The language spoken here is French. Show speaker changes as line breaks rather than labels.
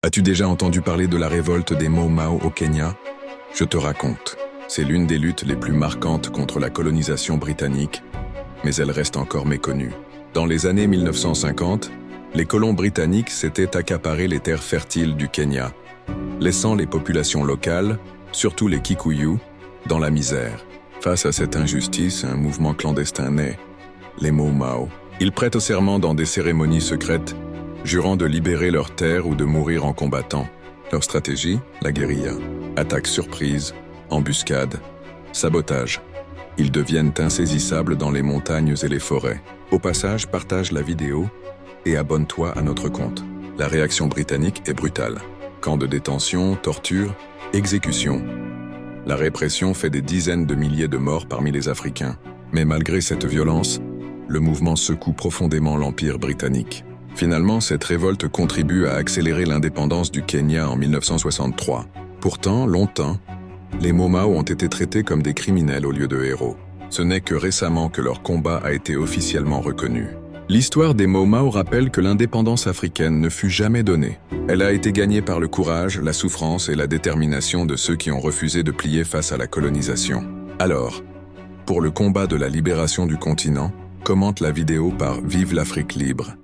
As-tu déjà entendu parler de la révolte des Mau Mau au Kenya? Je te raconte. C'est l'une des luttes les plus marquantes contre la colonisation britannique, mais elle reste encore méconnue. Dans les années 1950, les colons britanniques s'étaient accaparés les terres fertiles du Kenya, laissant les populations locales, surtout les Kikuyu, dans la misère. Face à cette injustice, un mouvement clandestin naît, les Mau Mau. Ils prêtent serment dans des cérémonies secrètes, jurant de libérer leurs terres ou de mourir en combattant. Leur stratégie, la guérilla. Attaques surprises, embuscades, sabotage. Ils deviennent insaisissables dans les montagnes et les forêts. Au passage, partage la vidéo et abonne-toi à notre compte. La réaction britannique est brutale. Camps de détention, torture, exécution. La répression fait des dizaines de milliers de morts parmi les Africains. Mais malgré cette violence, le mouvement secoue profondément l'Empire britannique. Finalement, cette révolte contribue à accélérer l'indépendance du Kenya en 1963. Pourtant, longtemps, les Mau Mau ont été traités comme des criminels au lieu de héros. Ce n'est que récemment que leur combat a été officiellement reconnu. L'histoire des Mau Mau rappelle que l'indépendance africaine ne fut jamais donnée. Elle a été gagnée par le courage, la souffrance et la détermination de ceux qui ont refusé de plier face à la colonisation. Alors, pour le combat de la libération du continent, commente la vidéo par Vive l'Afrique libre.